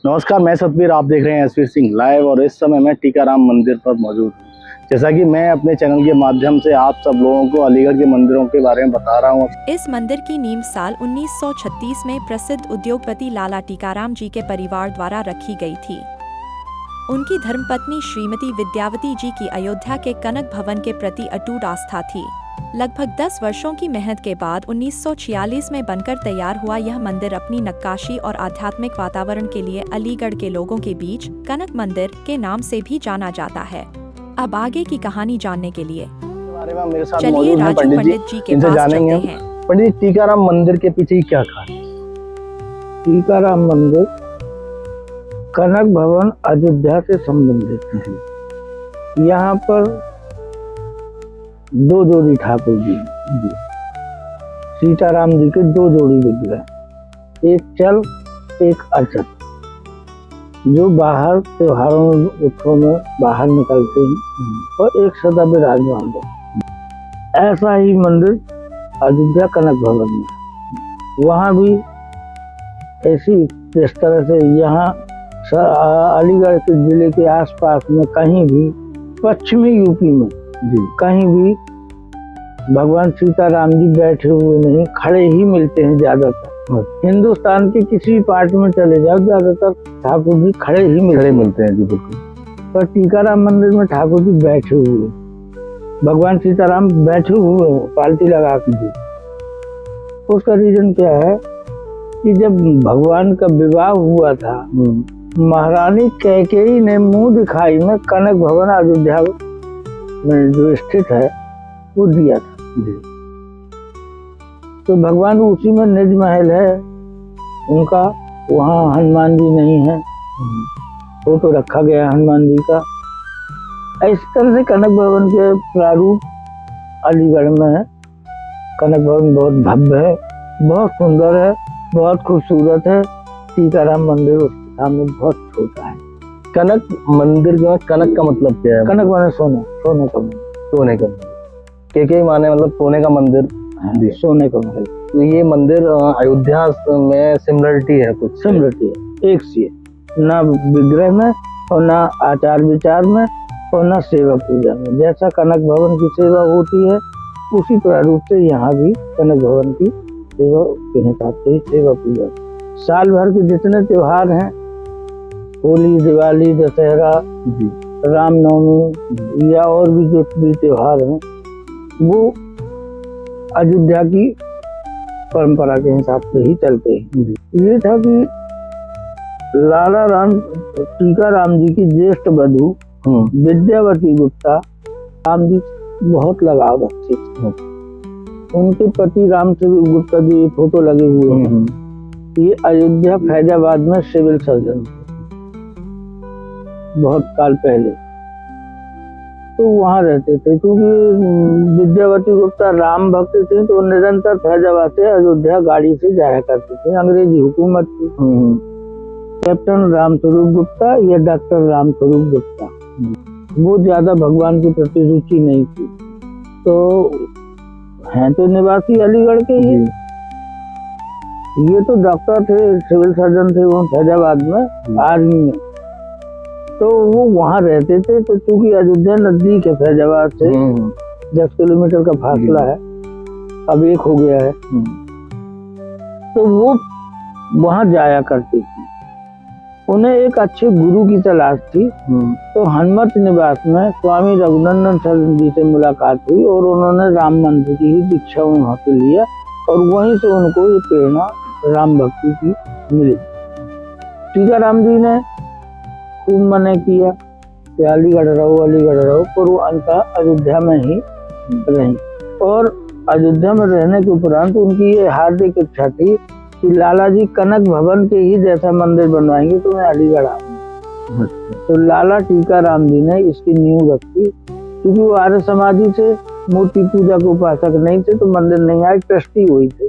नमस्कार, मैं सतवीर। आप देख रहे हैं एसवीर सिंह लाइव और इस समय मैं टीकाराम मंदिर पर मौजूद हूँ। जैसा कि मैं अपने चैनल के माध्यम से आप सब लोगों को अलीगढ़ के मंदिरों के बारे में बता रहा हूँ। इस मंदिर की नींव साल 1936 में प्रसिद्ध उद्योगपति लाला टीकाराम जी के परिवार द्वारा रखी गई थी। उनकी धर्मपत्नी श्रीमती विद्यावती जी की अयोध्या के कनक भवन के प्रति अटूट आस्था थी। लगभग 10 वर्षों की मेहनत के बाद 1946 में बनकर तैयार हुआ यह मंदिर अपनी नक्काशी और आध्यात्मिक वातावरण के लिए अलीगढ़ के लोगों के बीच कनक मंदिर के नाम से भी जाना जाता है। अब आगे की कहानी जानने के लिए चलिए राजू पंडित जी के पास चलते हैं। पंडित जी, टीकाराम मंदिर के पीछे क्या कहा? टीकाराम मंदिर कनक भवन अयोध्या से संबंधित है। यहाँ पर दो जोड़ी ठाकुर जी, सीताराम जी के दो जोड़ी विग्रह, एक चल एक अचल, जो बाहर त्योहारों उत्सव में बाहर निकलते हैं और एक सदा विराजमान है। ऐसा ही मंदिर अयोध्या कनक भवन में है। वहाँ भी ऐसी जिस तरह से यहाँ अलीगढ़ के जिले के आसपास में कहीं भी पश्चिमी यूपी में कहीं भी भगवान सीताराम जी बैठे हुए नहीं, खड़े ही मिलते हैं ज्यादातर। हिंदुस्तान के किसी पार्ट में चले जाओ, ज्यादातर ठाकुर जी खड़े ही मिलते हैं जी, बिल्कुल। पर टीकाराम मंदिर में ठाकुर जी बैठे हुए, भगवान सीताराम बैठे हुए हैं पालती लगा के। उसका रीजन क्या है कि जब भगवान का विवाह हुआ था, महारानी कैकेयी ने मुंह दिखाई में कनक भवन अयोध्या में जो स्थित है वो दिया था। तो भगवान उसी में निज महल है उनका, वहाँ हनुमान जी नहीं है, वो तो रखा गया हनुमान जी का। इस तरह से कनक भवन के प्रारूप अलीगढ़ में है। कनक भवन बहुत भव्य है, बहुत सुंदर है, बहुत खूबसूरत है। टीकाराम मंदिर उसके सामने बहुत छोटा है। कनक मंदिर का कनक का मतलब क्या है? कनक माने सोना, सोने का मंदिर, सोने का। के माने मतलब सोने का मंदिर, सोने का मंदिर। तो ये मंदिर अयोध्या में सिमिलरिटी है, कुछ सिमिलरिटी है, एक सी है, ना विग्रह में और ना आचार विचार में और ना सेवा पूजा में। जैसा कनक भवन की सेवा होती है उसी प्रारूप से यहाँ भी कनक भवन की सेवा के हिसाब से सेवा पूजा। साल भर के जितने त्योहार हैं, होली, दिवाली, दशहरा, रामनवमी या और भी जो भी त्योहार हैं, वो अयोध्या की परंपरा के हिसाब से ही चलते हैं। ये था कि लाला राम टीकाराम जी की ज्येष्ठ बधू विद्यावती गुप्ता राम जी बहुत लगाव रखती थी। उनके पति राम स्वरूप गुप्ता जी फोटो लगे हुए हैं। ये अयोध्या फैजाबाद में सिविल सर्जन थे बहुत साल पहले, तो वहाँ रहते थे। क्योंकि विद्यावती गुप्ता राम भक्त थे तो निरंतर फैजाबाद से अयोध्या गाड़ी से जाया करते थे। अंग्रेजी हुकूमत थी। कैप्टन रामस्वरूप गुप्ता या डॉक्टर रामस्वरूप गुप्ता, वो ज्यादा भगवान के प्रति रुचि नहीं थी। तो हैं तो निवासी अलीगढ़ के ही, ये तो डॉक्टर थे, सिविल सर्जन थे वो फैजाबाद में आर्मी में, तो वो वहाँ रहते थे। तो चूंकि अयोध्या नजदीक है फैजाबाद से, 10 किलोमीटर का फासला है, अब 1 हो गया है, तो वो वहाँ जाया करती थी। उन्हें एक अच्छे गुरु की तलाश थी। तो हनुमत निवास में स्वामी रघुनंदन सरन जी से मुलाकात हुई और उन्होंने राम मंदिर की ही दीक्षा वहाँ से लिया और वहीं से उनको ये प्रेरणा राम भक्ति की मिली। टीकाराम जी ने खूब मना किया कि अलीगढ़ रहो, पर वो अंततः अयोध्या में ही रही। और अयोध्या में रहने के उपरांत उनकी ये हार्दिक इच्छा थी कि लाला जी कनक भवन के ही जैसा मंदिर बनवाएंगे तो मैं अलीगढ़ आऊंगा। तो लाला टीकाराम जी ने इसकी नींव रखी। क्योंकि वो आर्य समाजी से, मूर्ति पूजा के उपासक नहीं थे, तो मंदिर नहीं आए, ट्रस्टी हुई थे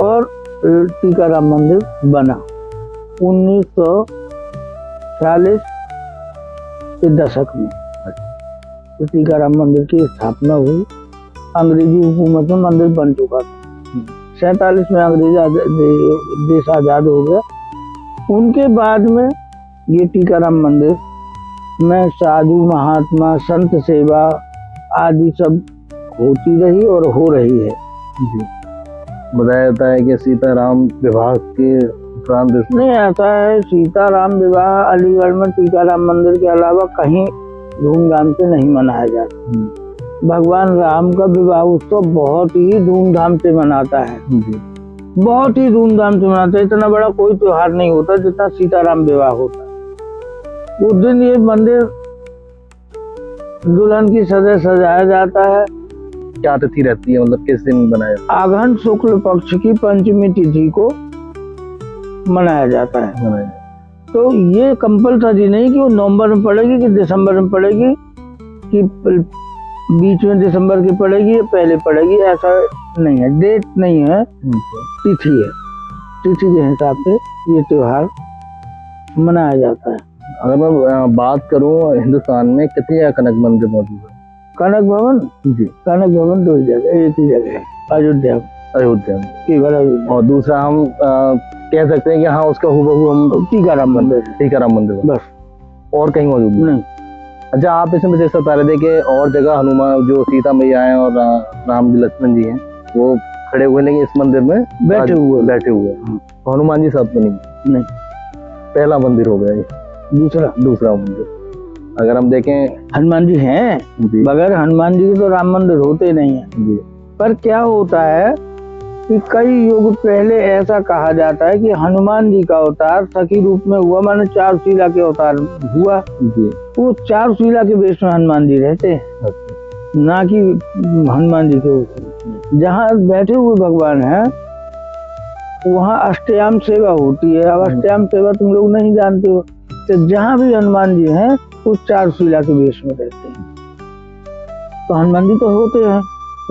और टीकाराम मंदिर बना 1940 के दशक में। तो टीकाराम मंदिर की स्थापना हुई। अंग्रेजी हुकूमत में मंदिर बन चुका था। 47 में अंग्रेज देश आजाद हो गया उनके बाद में ये टीकाराम मंदिर में साधु महात्मा संत सेवा आदि सब होती रही और हो रही है। जी। बताया जाता है कि सीताराम विवाह के उपरांत नहीं, ऐसा है सीताराम विवाह अलीगढ़ में टीकाराम मंदिर के अलावा कहीं धूमधाम से नहीं मनाया जाता। भगवान राम का विवाह उत्सव बहुत ही धूमधाम से मनाता है। जी। बहुत ही धूमधाम से मनाता है। इतना बड़ा कोई त्योहार नहीं होता जितना सीताराम विवाह होता है। उस दिन ये मंदिर दुल्हन की सजाया जाता है। क्या तिथि रहती है, मतलब किस दिन बनाया? आघन शुक्ल पक्ष की पंचमी तिथि को मनाया जाता है। तो ये कंपलसरी नहीं कि वो नवंबर में पड़ेगी कि दिसंबर में पड़ेगी कि बीच में दिसंबर की पड़ेगी या पहले पड़ेगी, ऐसा नहीं है। डेट नहीं है, तिथि है। तिथि के हिसाब से ये त्योहार मनाया जाता है। अगर मैं बात करूं हिंदुस्तान में कितने कनक मंदिर मौजूद है? कनक भवन? जी। कनक भवन दो जगह, एक ही जगह है, अयोध्या अयोध्या में, केवल अयोध्या। और दूसरा हम कह सकते हैं कि हाँ उसका हूबहू हम टीकाराम मंदिर, टीकाराम मंदिर बस, और कहीं मौजूद नहीं। अच्छा, आप इसमें विशेष बता रहे थे कि और जगह हनुमान जो सीता मैया है और राम जी लक्ष्मण जी हैं वो खड़े हुए, लेकिन इस मंदिर में बैठे हुए हैं। तो हनुमान जी साथ में नहीं। पहला मंदिर हो गया ये। दूसरा मंदिर अगर हम देखें, हनुमान जी हैं, बगैर हनुमान जी के तो राम मंदिर होते नहीं है। जी। पर क्या होता है कि कई युग पहले ऐसा कहा जाता है कि हनुमान जी का अवतार सखी रूप में हुआ, माने चार शिला के अवतार हुआ। जी। वो चार शिला के वेश में हनुमान जी रहते हैं, ना कि हनुमान जी के ऊपर। जहाँ बैठे हुए भगवान हैं वहाँ अष्टयाम सेवा होती है। अब अष्टयाम सेवा तुम लोग नहीं जानते हो, तो जहाँ भी हनुमान जी हैं वो चार शिला के वेश में रहते हैं। तो हनुमान जी तो होते हैं,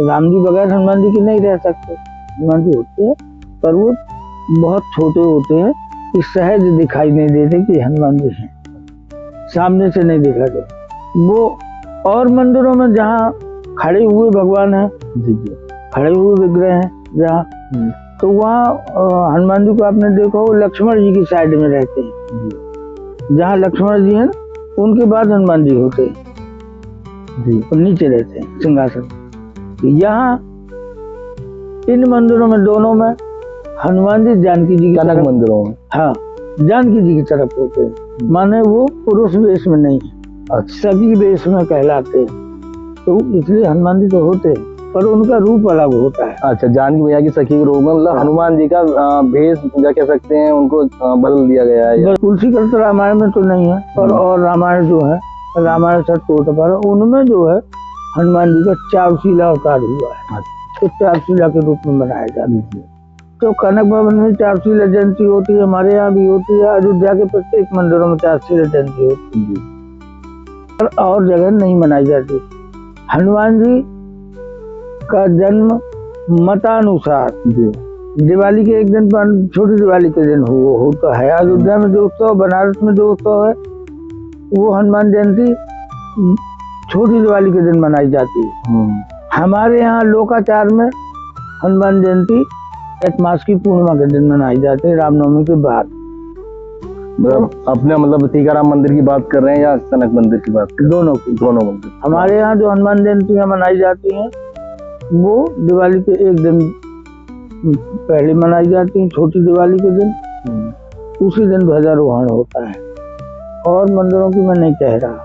राम जी बगैर हनुमान जी के नहीं रह सकते। हनुमान जी होते हैं, पर वो बहुत छोटे होते हैं कि सहज दिखाई नहीं देते कि हनुमान जी हैं, सामने से नहीं देखा जाता। वो और मंदिरों में जहाँ खड़े हुए भगवान हैं, खड़े हुए विग्रह हैं जहाँ, तो वहाँ हनुमान जी को आपने देखा हो लक्ष्मण जी की साइड में रहते हैं। जहाँ लक्ष्मण जी हैं उनके बाद हनुमान जी होते हैं, और नीचे रहते हैं सिंहासन। यहाँ इन मंदिरों में दोनों में हनुमान जी जानकी जी की मंदिरों में, हाँ, जानकी जी की तरफ होते हैं, माने वो पुरुष वेश में नहीं है, सखी वेश में कहलाते हैं। तो इसलिए हनुमान जी तो होते हैं, पर उनका रूप अलग होता है। अच्छा, जानकी मैया की सखी के रूप में, मतलब हनुमान जी का भेष क्या कह सकते हैं, उनको बदल दिया गया है। तुलसीकृत रामायण में तो नहीं है, पर और रामायण जो है, रामायण सतकोट पर, उनमें जो है हनुमान जी का चार शिला अवतार हुआ है। तो चार शिला के रूप में बनाया जाता है। तो कनक भवन में चार शिला जयंती होती है, हमारे यहाँ भी होती है। अयोध्या के प्रत्येक मंदिरों में चार शिला जयंती होती है, पर और जगह नहीं मनाई जाती। हनुमान जी का जन्म मतानुसार दिवाली के एक दिन पर, छोटी दिवाली के दिन होता है। अयोध्या में जो उत्सव, बनारस में जो उत्सव है, वो हनुमान जयंती छोटी दिवाली के दिन मनाई जाती है। हमारे यहाँ लोकाचार में हनुमान जयंती एक मास की पूर्णिमा के दिन मनाई जाती है, रामनवमी के बाद। अपने मतलब टीकाराम मंदिर की बात कर रहे हैं या कनक मंदिर की बात कर? दोनों मंदिर। हमारे यहाँ जो हनुमान जयंतियाँ मनाई जाती हैं वो दिवाली के एक दिन पहले मनाई जाती है, छोटी दिवाली के दिन। उसी दिन ध्वजारोहण होता है। और मंदिरों की मैं नहीं कह रहा,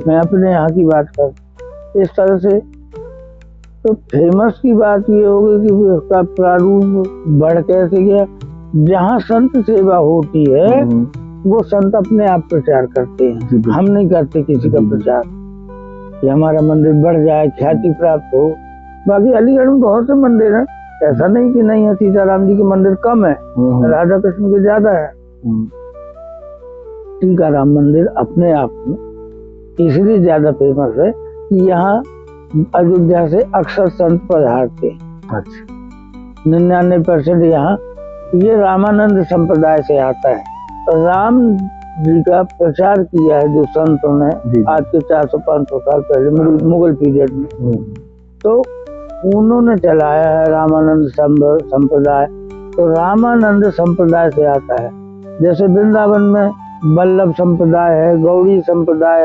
मैं अपने यहाँ की बात कर। इस तरह से तो फेमस की बात ये होगी कि उसका प्रारूप बढ़ कैसे गया। जहाँ संत सेवा होती है वो संत अपने आप प्रचार करते हैं, हम नहीं करते किसी का प्रचार कि हमारा मंदिर बढ़ जाए, ख्याति प्राप्त हो। बाकी अलीगढ़ में बहुत से मंदिर हैं, ऐसा नहीं कि नहीं है। सीताराम जी के मंदिर कम है, राधा कृष्ण के ज्यादा है। टीकाराम मंदिर अपने आप में इसलिए ज्यादा फेमस है कि यहाँ अयोध्या से अक्सर संत पधारते हैं। 99% यहाँ ये रामानंद संप्रदाय से आता है। राम जी का प्रचार किया है जो संतों ने आज के 400-500 साल पहले मुगल पीरियड में, तो उन्होंने चलाया है रामानंद संप्रदाय। तो रामानंद संप्रदाय से आता है। जैसे वृंदावन में वल्लभ संप्रदाय है, गौड़ी संप्रदाय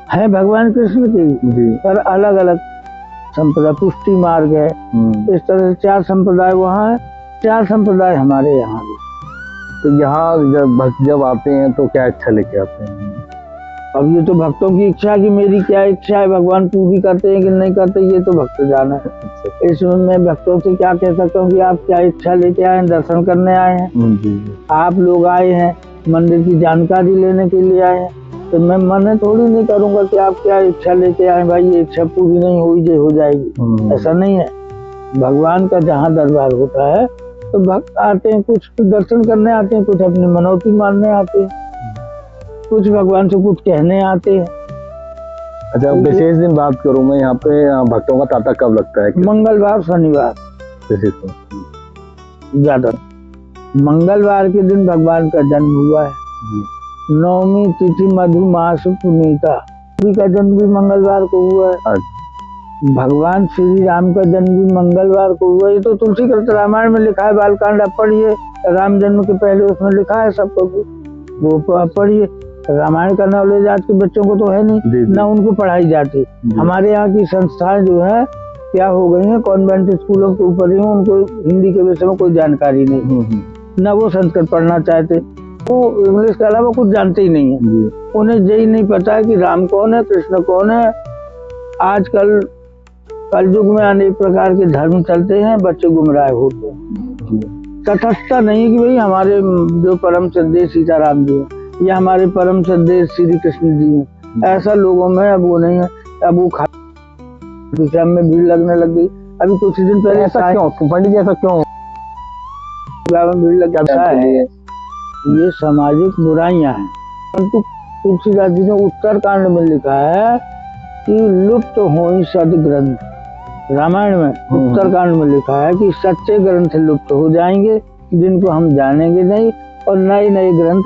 है भगवान कृष्ण की, पर अलग अलग संप्रदाय, पुष्टि मार्ग है, इस तरह से 4 संप्रदाय वहाँ है, 4 संप्रदाय हमारे यहाँ भी। तो यहाँ जब भक्त जब आते हैं तो क्या इच्छा लेके आते हैं? अब ये तो भक्तों की इच्छा कि मेरी क्या इच्छा है, भगवान पूरी करते हैं कि नहीं करते, ये तो भक्त जाना है। इसमें मैं भक्तों से क्या कह सकता हूँ कि आप क्या इच्छा लेके आए हैं, दर्शन करने आए हैं, आप लोग आए हैं मंदिर की जानकारी लेने के लिए आए हैं, तो मैं मना थोड़ी नहीं करूंगा कि आप क्या इच्छा लेके आए, भाई ये इच्छा पूरी नहीं हुई जो हो जाएगी, ऐसा नहीं है। भगवान का जहाँ दरबार होता है तो भक्त आते हैं, कुछ दर्शन करने आते हैं, कुछ अपनी मनौती मानने आते हैं, कुछ भगवान से कुछ कहने आते हैं। अच्छा, विशेष दिन बात करूं मैं, यहाँ पे भक्तों का तांता कब लगता है? मंगलवार शनिवार ज्यादा। मंगलवार के दिन भगवान का जन्म हुआ है, 9वीं तिथि मधुमास पुनीता, का जन्म भी मंगलवार को हुआ है। भगवान श्री राम का जन्म भी मंगलवार को हुआ। ये तो तुलसीकृत रामायण में लिखा है, बालकांड आप पढ़िए, राम जन्म के पहले उसमें लिखा है सबको, वो पढ़िए। रामायण का नॉलेज आज के बच्चों को तो है नहीं, ना उनको पढ़ाई जाती। हमारे यहाँ की संस्थाएं जो है क्या हो गई हैं, कॉन्वेंट स्कूलों के ऊपर ही, उनको हिंदी के विषय में कोई जानकारी नहीं, ना वो संस्कृत पढ़ना चाहते, वो इंग्लिश के अलावा कुछ जानते ही नहीं है। उन्हें यही नहीं पता है कि राम कौन है, कृष्ण कौन है। आजकल कलयुग में अनेक प्रकार के धर्म चलते हैं, बच्चे गुमराह होते हैं। तटस्थता नहीं कि भाई हमारे जो परम श्रद्धेय सीताराम जी हैं या हमारे परम श्रद्धेय श्री कृष्ण जी हैं, ऐसा लोगों में अब वो नहीं है। अब वो खाने में भीड़ लगने लग गई। अभी कुछ दिन पहले ऐसा क्यों पंडित जी, ऐसा क्यों भीड़ लग जाता है? ये सामाजिक बुराइयां हैं। परंतु तुलसीदास जी ने उत्तरकांड में लिखा है कि लुप्त हो सद ग्रंथ, रामायण में उत्तरकांड में लिखा है कि सच्चे ग्रंथ लुप्त हो जाएंगे जिनको हम जानेंगे नहीं, और नए नए ग्रंथ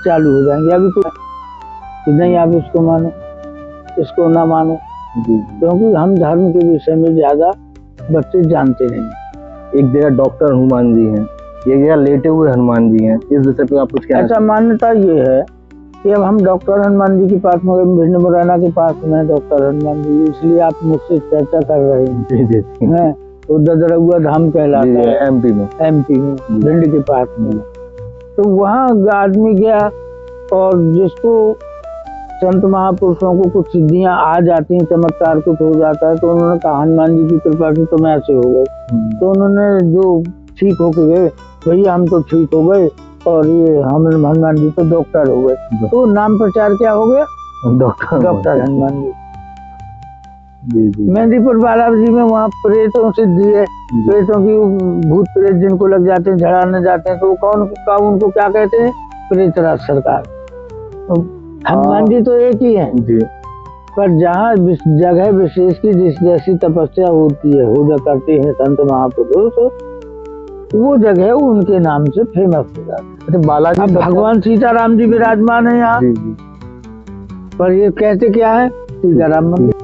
चालू हो जाएंगे। अभी तो नहीं, आप इसको मानो, इसको ना मानो, क्योंकि हम धर्म के विषय में ज्यादा बच्चे जानते नहीं। एक जगह डॉक्टर हनुमान जी हैं, एक जगह लेटे हुए हनुमान जी हैं, इस विषय पे आप कुछ कहना? ऐसा मान्यता ये है कि अब हम डॉक्टर हनुमान जी के पास में, भिंड मुरैना के पास में डॉक्टर हनुमान जी, इसलिए आप मुझसे चर्चा कर रहे हैं। तो ददरउआ धाम कहलाता है, एमपी में भिंड के पास में। तो वहाँ आदमी गया, और जिसको संत महापुरुषों को कुछ सिद्धियां आ जाती हैं, चमत्कार कुछ हो जाता है, तो उन्होंने कहा हनुमान जी की कृपा से तुम ऐसे हो गए। तो उन्होंने जो ठीक होके गए, भैया हम तो ठीक हो गए, और ये हम हनुमान जी तो डॉक्टर हो गए। तो नाम प्रचार क्या हो गया? डॉक्टर हनुमान जी। मेहंदीपुर बालाजी में वहाँ प्रेतों सिद्धि है, प्रेतों की भूत प्रेत जिनको लग जाते हैं, झड़ाने जाते हैं, तो उनको क्या कहते हैं? प्रेतराज सरकार। हनुमान जी तो एक ही है, पर जहाँ जगह विशेष की जिस जैसी तपस्या होती है, हो करते हैं संत महापुरुष, वो जगह उनके नाम से फेमस हो जाती है। बालाजी भगवान सीताराम जी विराजमान है यहाँ, पर ये कहते क्या है? सीताराम मंदिर।